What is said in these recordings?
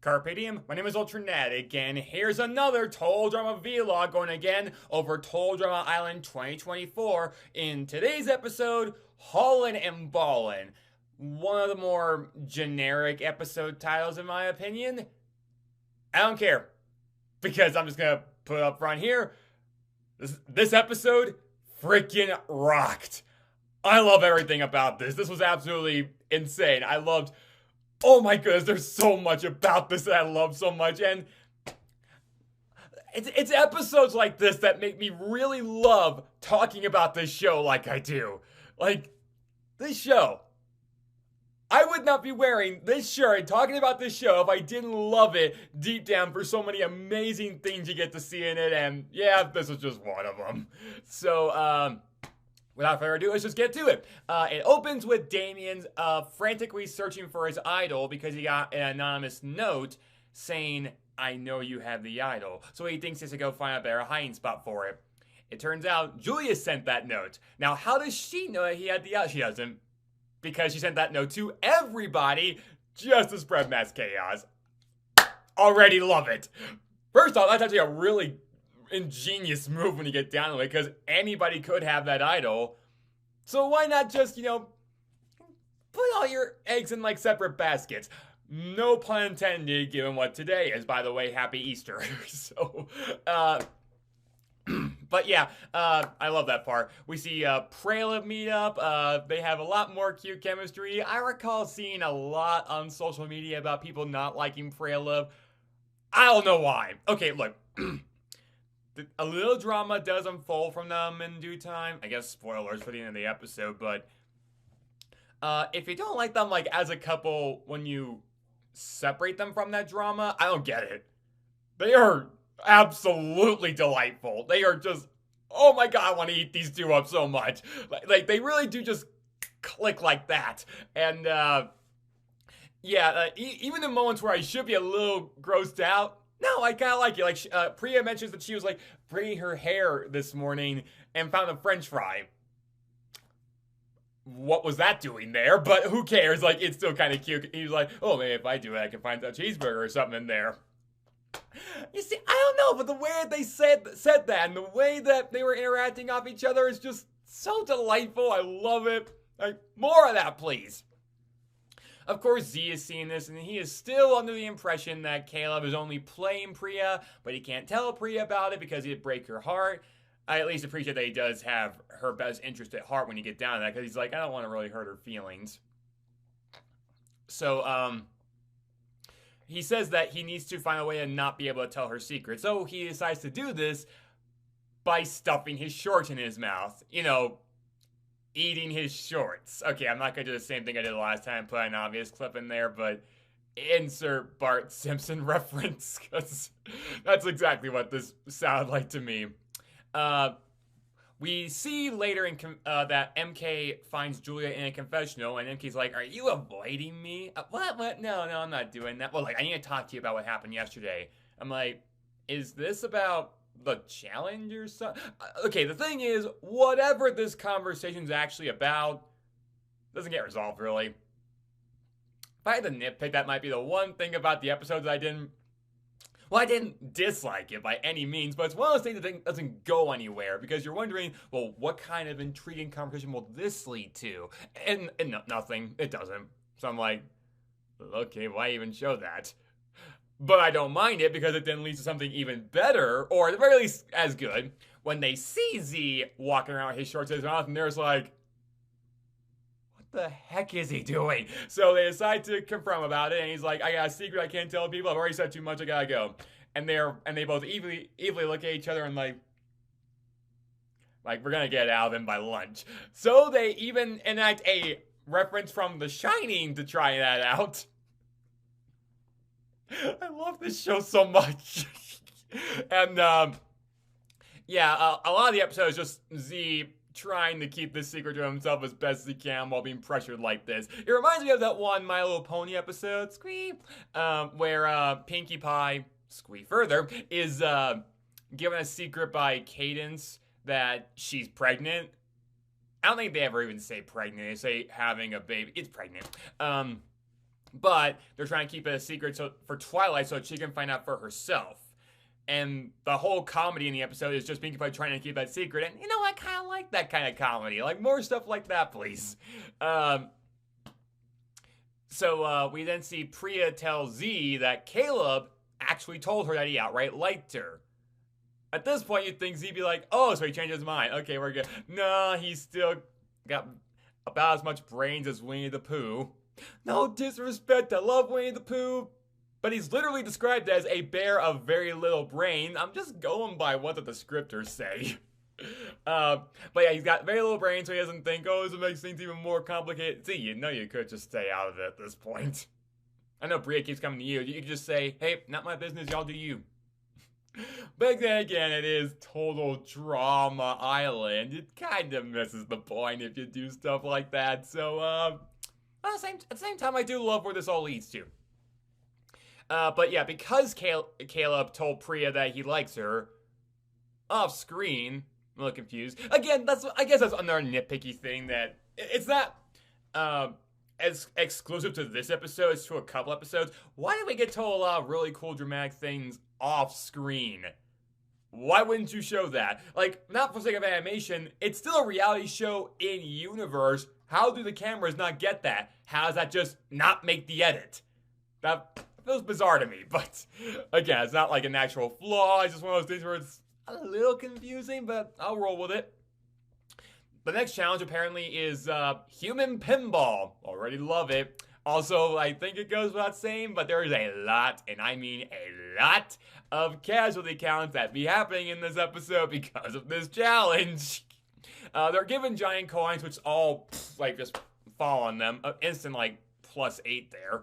Carpe diem, my name is Ultranatic, and here's another Toll Drama vlog going again over Toll Drama Island 2024. In today's episode, Haulin and Ballin. One of the more generic episode titles in my opinion. I don't care, because I'm just gonna put it up front here. This episode freaking rocked. I love everything about this. This was absolutely insane. I loved... Oh my goodness, there's so much about this that I love so much, and it's episodes like this that make me really love talking about this show like I do. Like, this show. I would not be wearing this shirt and talking about this show if I didn't love it deep down for so many amazing things you get to see in it, and yeah, this was just one of them. So, without further ado, let's just get to it. It opens with Damien's frantically searching for his idol because he got an anonymous note saying, "I know you have the idol." So he thinks he has to go find a better hiding spot for it. It turns out Julia sent that note. Now, how does she know that he had the idol? She doesn't. Because she sent that note to everybody just to spread mass chaos. Already love it. First off, that's actually a really ingenious move when you get down to it, because anybody could have that idol. So why not just, put all your eggs in like separate baskets? No pun intended, given what today is. By the way, happy Easter. So, but yeah, I love that part. We see Prela meet up. They have a lot more cute chemistry. I recall seeing a lot on social media about people not liking Prela. I don't know why. Okay, look. A little drama does unfold from them in due time. I guess spoilers for the end of the episode, but if you don't like them like as a couple when you separate them from that drama, I don't get it. They are absolutely delightful. They are just, oh my god, I want to eat these two up so much. Like they really do just click like that. And even in moments where I should be a little grossed out, no, I kind of like it. Like, Priya mentions that she was, like, braiding her hair this morning and found a french fry. What was that doing there? But who cares? Like, it's still kind of cute. He's like, oh, maybe if I do it, I can find a cheeseburger or something in there. You see, I don't know, but the way they said that and the way that they were interacting off each other is just so delightful. I love it. Like, more of that, please. Of course, Z is seeing this, and he is still under the impression that Caleb is only playing Priya, but he can't tell Priya about it because he'd break her heart. I at least appreciate that he does have her best interest at heart when you get down to that, because he's like, I don't want to really hurt her feelings. So, he says that he needs to find a way to not be able to tell her secret. So he decides to do this by stuffing his shorts in his mouth. Eating his shorts. Okay, I'm not going to do the same thing I did the last time, put an obvious clip in there, but insert Bart Simpson reference, because that's exactly what this sounded like to me. We see later that MK finds Julia in a confessional, and MK's like, are you avoiding me? What? No, I'm not doing that. Well, I need to talk to you about what happened yesterday. I'm like, is this about the challenge or something? Okay, the thing is, whatever this conversation's actually about doesn't get resolved, really. If I had to nitpick, that might be the one thing about the episodes I didn't dislike it by any means, but it's one of those things that doesn't go anywhere, because you're wondering, well, what kind of intriguing conversation will this lead to? And nothing. It doesn't. So I'm like, okay, why even show that? But I don't mind it, because it then leads to something even better, or at the very least as good, when they see Z walking around with his shorts in his mouth, and they're just like, what the heck is he doing? So they decide to confront him about it, and he's like, I got a secret I can't tell people, I've already said too much, I gotta go. And they both evilly look at each other and like we're gonna get out of him by lunch. So they even enact a reference from The Shining to try that out. I love this show so much. And, a lot of the episode is just Z trying to keep this secret to himself as best as he can while being pressured like this. It reminds me of that one My Little Pony episode, Squee, where Pinkie Pie, Squee further, is given a secret by Cadence that she's pregnant. I don't think they ever even say pregnant. They say having a baby. It's pregnant. But they're trying to keep it a secret for Twilight so she can find out for herself. And the whole comedy in the episode is just Pinkie Pie trying to keep that secret. And, I kind of like that kind of comedy. Like, more stuff like that, please. So we then see Priya tell Z that Caleb actually told her that he outright liked her. At this point, you'd think Z'd be like, oh, so he changed his mind. Okay, we're good. No, he's still got about as much brains as Winnie the Pooh. No disrespect, I love Winnie the Pooh. But he's literally described as a bear of very little brain. I'm just going by what the descriptors say. But yeah, he's got very little brain, so he doesn't think, oh, this makes things even more complicated. See, you could just stay out of it at this point. I know Bria keeps coming to you. You could just say, hey, not my business, y'all do you. But then again, it is total drama island. It kind of misses the point if you do stuff like that. So, at the same time, I do love where this all leads to. But yeah, because Caleb told Priya that he likes her off screen, I'm a little confused. Again, I guess that's another nitpicky thing that it's not as exclusive to this episode as to a couple episodes. Why did we get told a lot of really cool dramatic things off screen? Why wouldn't you show that? Like, not for the sake of animation, it's still a reality show in universe. How do the cameras not get that? How does that just not make the edit? That feels bizarre to me, but again, it's not like an actual flaw. It's just one of those things where it's a little confusing, but I'll roll with it. The next challenge apparently is human pinball. Already love it. Also, I think it goes without saying, but there is a lot, and I mean a lot, of casualty counts that be happening in this episode because of this challenge. They're given giant coins, which all, just fall on them. Instant, +8 there.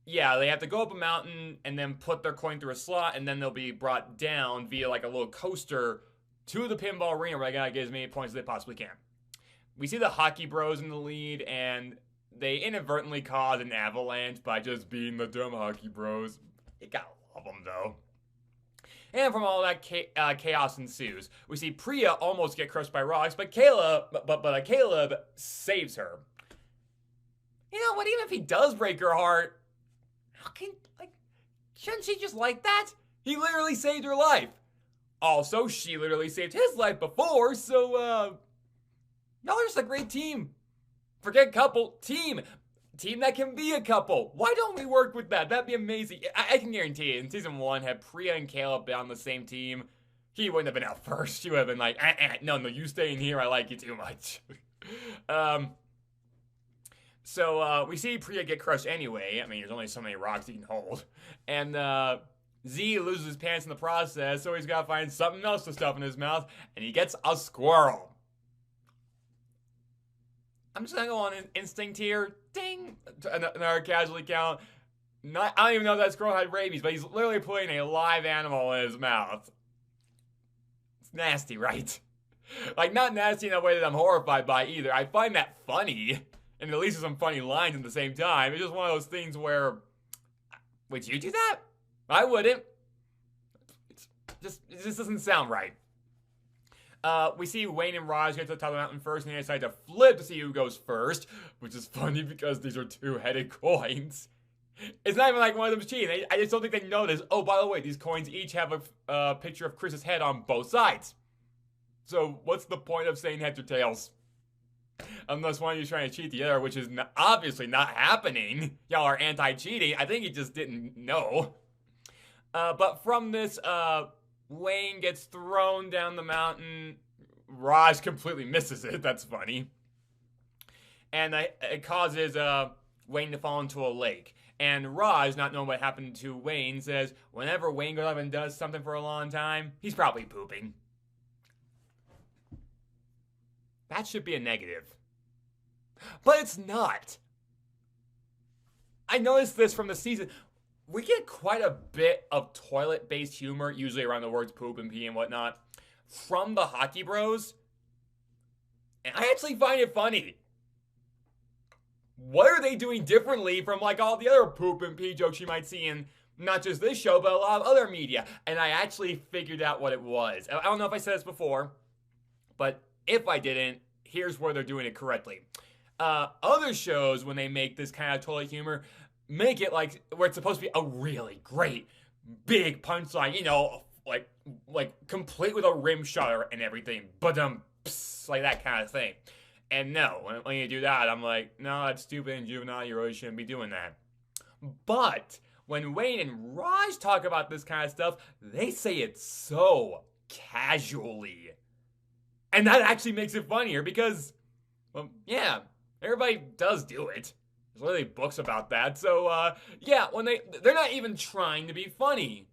Yeah, they have to go up a mountain and then put their coin through a slot, and then they'll be brought down via, a little coaster to the pinball arena where they gotta get as many points as they possibly can. We see the Hockey Bros in the lead, and they inadvertently cause an avalanche by just being the dumb Hockey Bros. You gotta love them, though. And from all that chaos ensues. We see Priya almost get crushed by rocks, but Caleb saves her. You know what? Even if he does break her heart, shouldn't she just like that? He literally saved her life. Also, she literally saved his life before, so, y'all are just a great team. Forget couple, team. Team that can be a couple. Why don't we work with that? That'd be amazing. I can guarantee it. In season 1, had Priya and Caleb been on the same team, he wouldn't have been out first. She would have been like, no, you stay in here. I like you too much. So we see Priya get crushed anyway. I mean, there's only so many rocks he can hold. And Z loses his pants in the process, so he's got to find something else to stuff in his mouth, and he gets a squirrel. I'm just going to go on instinct here. Ding! Another casualty count. I don't even know if that squirrel had rabies, but he's literally putting a live animal in his mouth. It's nasty, right? Not nasty in a way that I'm horrified by either. I find that funny. And at least there's some funny lines at the same time. It's just one of those things where, would you do that? I wouldn't. It just doesn't sound right. We see Wayne and Raj get to the top of the mountain first, and they decide to flip to see who goes first, which is funny because these are two-headed coins. It's not even like one of them's cheating. I just don't think they notice, oh, by the way, these coins each have a picture of Chris's head on both sides. So what's the point of saying heads or tails? Unless one of you is trying to cheat the other, which is obviously not happening. Y'all are anti-cheating. I think he just didn't know. But from this, Wayne gets thrown down the mountain. Raj completely misses it. That's funny. And it causes Wayne to fall into a lake. And Raj, not knowing what happened to Wayne, says whenever Wayne goes up and does something for a long time, he's probably pooping. That should be a negative. But it's not. I noticed this from the season. We get quite a bit of toilet-based humor, usually around the words poop and pee and whatnot, from the Hockey Bros. And I actually find it funny. What are they doing differently from all the other poop and pee jokes you might see in not just this show, but a lot of other media? And I actually figured out what it was. I don't know if I said this before, but if I didn't, here's where they're doing it correctly. Other shows, when they make this kind of toilet humor, make it like where it's supposed to be a really great big punchline, like complete with a rim shutter and everything, but like that kind of thing. And no, when you do that, I'm like, no, that's stupid and juvenile. You really shouldn't be doing that. But when Wayne and Raj talk about this kind of stuff, they say it so casually. And that actually makes it funnier because, well, yeah, everybody does do it. There's literally books about that. So, yeah, when they're not even trying to be funny.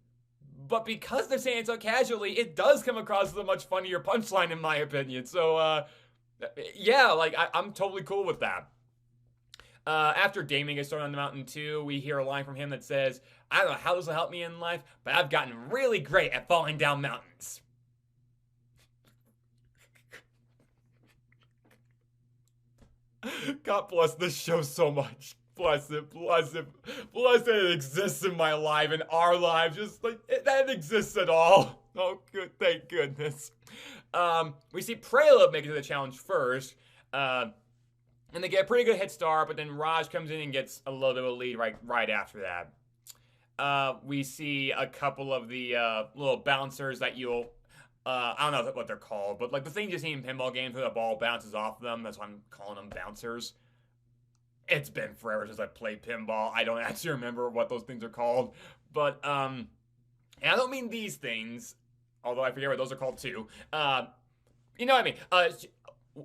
But because they're saying it so casually, it does come across as a much funnier punchline, in my opinion. So, yeah, like, I'm totally cool with that. After Damien gets thrown on the mountain too, we hear a line from him that says, I don't know how this will help me in life, but I've gotten really great at falling down mountains. God bless this show so much. Bless it, bless it. Bless that it exists in my life, in our lives. Just like, that exists at all. Oh, good, thank goodness. We see Prelude make it to the challenge first. And they get a pretty good head start, but then Raj comes in and gets a little bit of a lead right after that. We see a couple of the little bouncers that you'll... I don't know what they're called, but like the things you see in pinball games where the ball bounces off them, that's why I'm calling them bouncers. It's been forever since I played pinball. I don't actually remember what those things are called. But, and I don't mean these things, although I forget what those are called too. You know what I mean?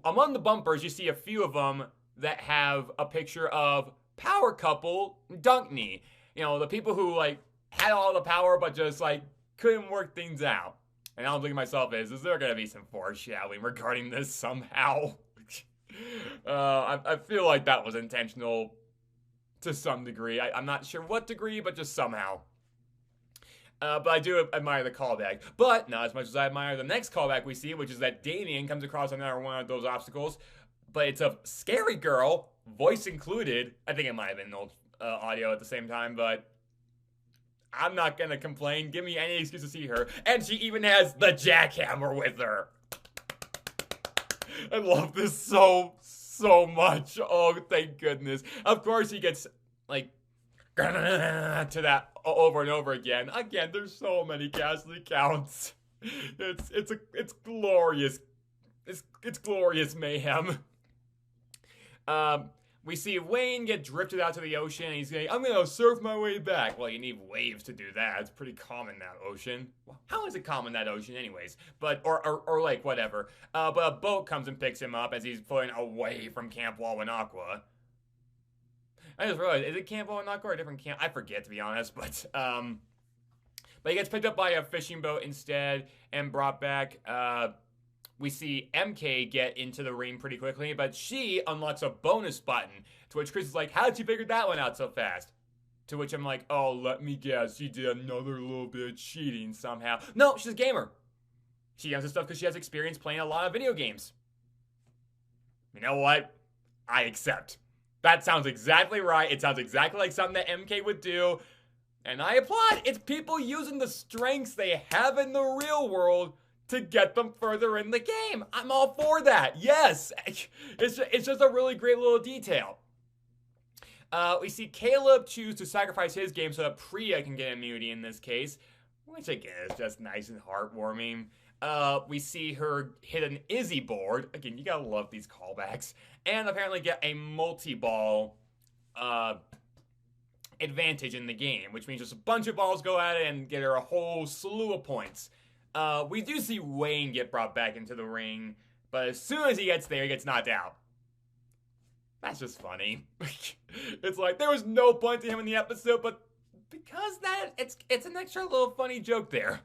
Among the bumpers, you see a few of them that have a picture of power couple Dunkney. You know, the people who, like, had all the power but just, like, couldn't work things out. And I'm thinking to myself is there going to be some foreshadowing regarding this somehow? I feel like that was intentional to some degree. I'm not sure what degree, but just somehow. But I do admire the callback. But not as much as I admire the next callback we see, which is that Damien comes across another one of those obstacles. But it's a scary girl, voice included. I think it might have been old audio at the same time, but I'm not going to complain. Give me any excuse to see her. And she even has the jackhammer with her. I love this so much. Oh, thank goodness. Of course, he gets, like, to that over and over again. Again, there's so many ghastly counts. It's glorious. It's glorious mayhem. We see Wayne get drifted out to the ocean, and he's saying, I'm gonna surf my way back. Well, you need waves to do that. It's pretty common, that ocean. Well, how is it common, that ocean, anyways? But, or like, whatever. But a boat comes and picks him up as he's floating away from Camp Wawanakwa. I just realized, is it Camp Wawanakwa or a different camp? I forget, to be honest, but he gets picked up by a fishing boat instead and brought back. We see MK get into the ring pretty quickly, but she unlocks a bonus button, to which Chris is like, how did you figure that one out so fast? To which I'm like, oh, let me guess, she did another little bit of cheating somehow. No, she's a gamer. She does this stuff because she has experience playing a lot of video games. You know what? I accept. That sounds exactly right. It sounds exactly like something that MK would do. And I applaud. It's people using the strengths they have in the real world to get them further in the game. I'm all for that. Yes. It's just a really great little detail. We see Caleb choose to sacrifice his game so that Priya can get immunity in this case, which again is just nice and heartwarming. We see her hit an Izzy board. Again, you gotta love these callbacks. And apparently get a multi-ball advantage in the game, which means just a bunch of balls go at it and get her a whole slew of points. We do see Wayne get brought back into the ring, but as soon as he gets there, he gets knocked out. That's just funny. It's like, there was no point to him in the episode, but because it's an extra little funny joke there.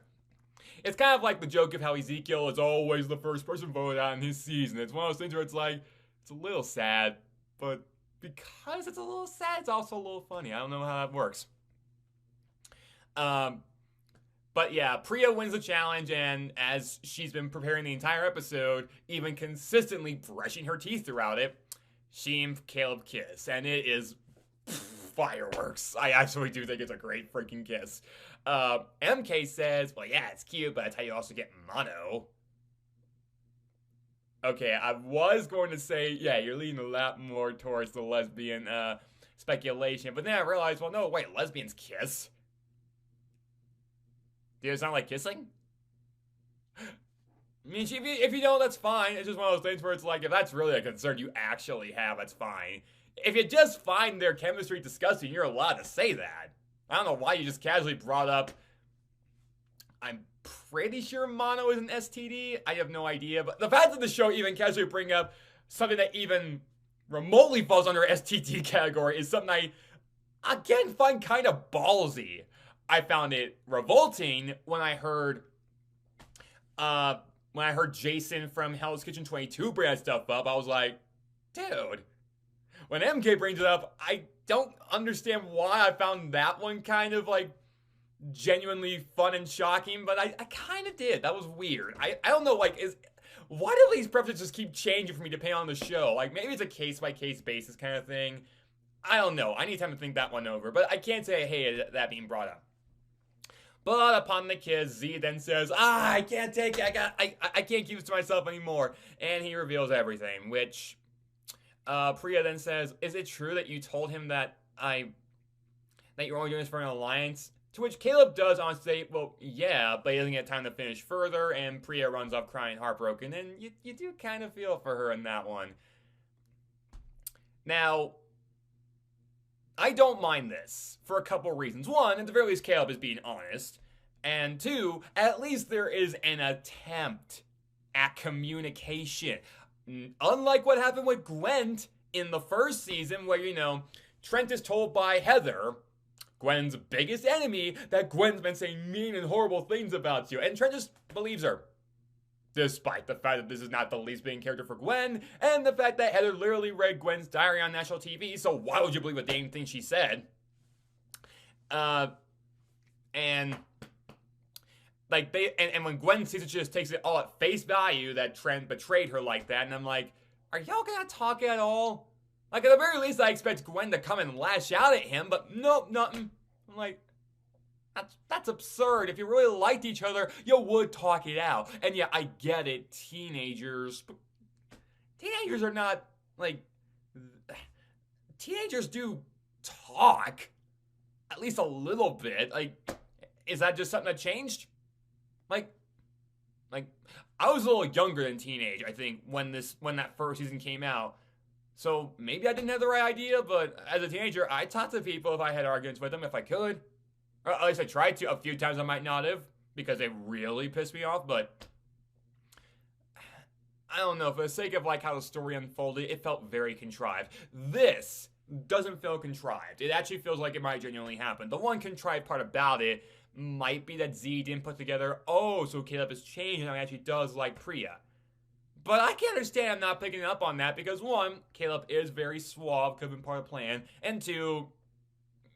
It's kind of like the joke of how Ezekiel is always the first person voted out in his season. It's one of those things where it's like, it's a little sad, but because it's a little sad, it's also a little funny. I don't know how that works. But yeah, Priya wins the challenge, and as she's been preparing the entire episode, even consistently brushing her teeth throughout it, she and Caleb kiss, and it is fireworks. I actually do think it's a great freaking kiss. MK says, well, yeah, it's cute, but that's how you also get mono. Okay, I was going to say, yeah, you're leaning a lot more towards the lesbian speculation, but then I realized, well, no, wait, lesbians kiss? Dude, it's not like kissing? I mean, if you don't, that's fine. It's just one of those things where it's like, if that's really a concern you actually have, that's fine. If you just find their chemistry disgusting, you're allowed to say that. I don't know why you just casually brought up. I'm pretty sure mono is an STD. I have no idea. But the fact that the show even casually bring up something that even remotely falls under STD category is something I, again, find kind of ballsy. I found it revolting when I heard Jason from Hell's Kitchen 22 bring that stuff up. I was like, dude. When MK brings it up, I don't understand why I found that one kind of like genuinely fun and shocking, but I kind of did. That was weird. I don't know, like, why do these preferences just keep changing for me depending on the show? Like, maybe it's a case-by-case basis kind of thing. I don't know. I need time to think that one over, but I can't say I hated that being brought up. But upon the kiss, Z then says, I can't take it. I can't keep this to myself anymore. And he reveals everything, which Priya then says, is it true that you told him that you're only doing this for an alliance? To which Caleb does honestly say, well, yeah, but he doesn't get time to finish further, and Priya runs off crying heartbroken, and you do kind of feel for her in that one. Now, I don't mind this for a couple reasons. One, at the very least, Caleb is being honest. And two, at least there is an attempt at communication. Unlike what happened with Gwent in the first season, where, you know, Trent is told by Heather, Gwen's biggest enemy, that Gwen's been saying mean and horrible things about you. And Trent just believes her. Despite the fact that this is not the least big character for Gwen, and the fact that Heather literally read Gwen's diary on national TV, so why would you believe a damn thing she said? And when Gwen sees it, she just takes it all at face value that Trent betrayed her like that, and I'm like, are y'all gonna talk at all? Like, at the very least, I expect Gwen to come and lash out at him, but nope, nothing. I'm like, that's absurd. If you really liked each other, you would talk it out. And yeah, I get it, teenagers are not, like, teenagers do talk, at least a little bit. Like, is that just something that changed? Like, I was a little younger than teenage, I think, when that first season came out. So maybe I didn't have the right idea, but as a teenager, I talked to people if I had arguments with them, if I could. Or at least I tried to. A few times I might not have, because they really pissed me off, but I don't know. For the sake of like how the story unfolded, it felt very contrived. This doesn't feel contrived. It actually feels like it might genuinely happen. The one contrived part about it might be that Z didn't put together, oh, so Caleb has changed and now he actually does like Priya. But I can understand I'm not picking up on that because, one, Caleb is very suave, could have been part of the plan, and two,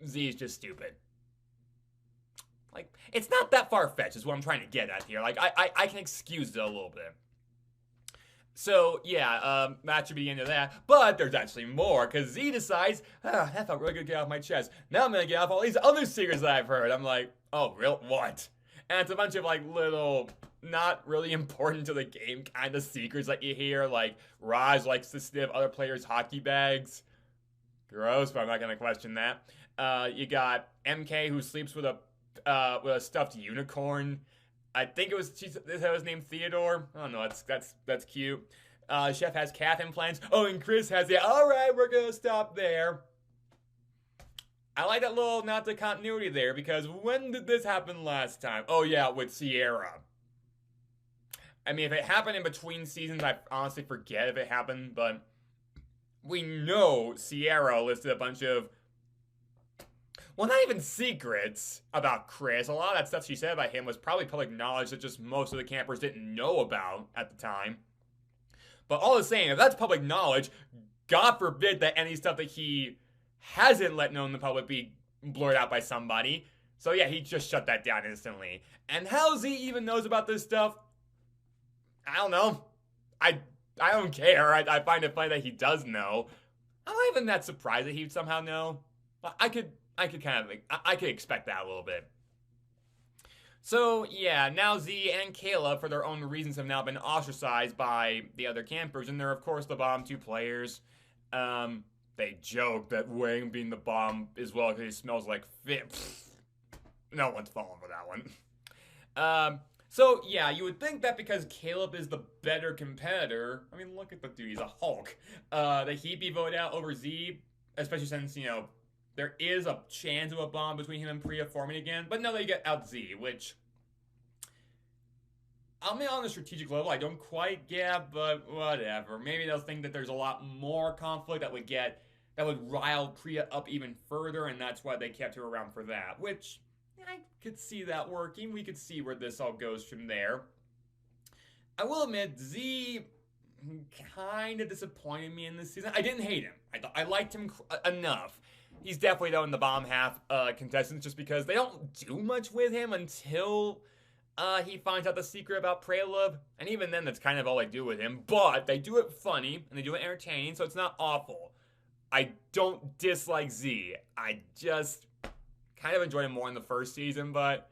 Z is just stupid. Like, it's not that far-fetched is what I'm trying to get at here. Like, I can excuse it a little bit. So, yeah, that should be the end of that. But there's actually more, because Z decides, that felt really good to get off my chest. Now I'm going to get off all these other secrets that I've heard. I'm like, oh, real? What? And it's a bunch of, like, little, not really important to the game kind of secrets that you hear. Like, Raj likes to sniff other players' hockey bags. Gross, but I'm not going to question that. You got MK, who sleeps with a stuffed unicorn. I think it was his name Theodore. I don't know. That's cute. Chef has calf implants. Oh, and Chris has the. All right, we're gonna stop there. I like that little nod to continuity there because when did this happen last time? Oh yeah, with Sierra. I mean, if it happened in between seasons, I honestly forget if it happened, but we know Sierra listed a bunch of. Well, not even secrets about Chris. A lot of that stuff she said about him was probably public knowledge that just most of the campers didn't know about at the time. But all the same, if that's public knowledge, God forbid that any stuff that he hasn't let known the public be blurred out by somebody. So yeah, he just shut that down instantly. And how Z even knows about this stuff? I don't know. I don't care. I find it funny that he does know. I'm not even that surprised that he'd somehow know. I could expect that a little bit. So, yeah, now Z and Caleb, for their own reasons, have now been ostracized by the other campers, and they're, of course, the bottom two players. They joke that Wang being the bomb as well because he smells like fit. No one's falling for that one. So, yeah, you would think that because Caleb is the better competitor, I mean, look at the dude, he's a Hulk, that he'd be voted out over Z, especially since, you know, there is a chance of a bond between him and Priya forming again, but no, they get out Z, which, I mean, on a strategic level, I don't quite get, but whatever. Maybe they'll think that there's a lot more conflict that would rile Priya up even further, and that's why they kept her around for that, which I could see that working. We could see where this all goes from there. I will admit, Z kind of disappointed me in this season. I didn't hate him. I liked him enough. He's definitely, though, in the bottom half contestants just because they don't do much with him until he finds out the secret about Prelude. And even then, that's kind of all they do with him. But they do it funny, and they do it entertaining, so it's not awful. I don't dislike Z. I just kind of enjoyed him more in the first season, but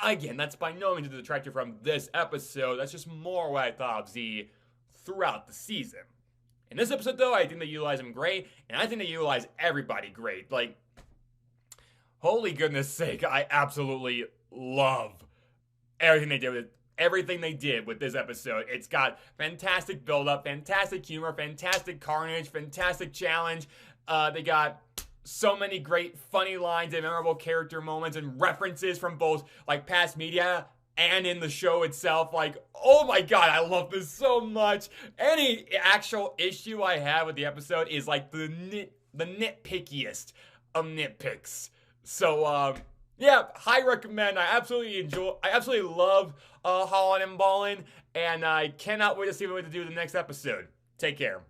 again, that's by no means a detractor from this episode. That's just more what I thought of Z throughout the season. In this episode, though, I think they utilize him great, and I think they utilize everybody great. Like, holy goodness sake, I absolutely love everything they did with this episode. It's got fantastic build-up, fantastic humor, fantastic carnage, fantastic challenge. They got so many great funny lines and memorable character moments and references from both, like, past media and in the show itself. Like, oh my god, I love this so much. Any actual issue I have with the episode is like the nitpickiest of nitpicks. So, yeah, high recommend. I absolutely love Haulin and Ballin, and I cannot wait to see what we do the next episode. Take care.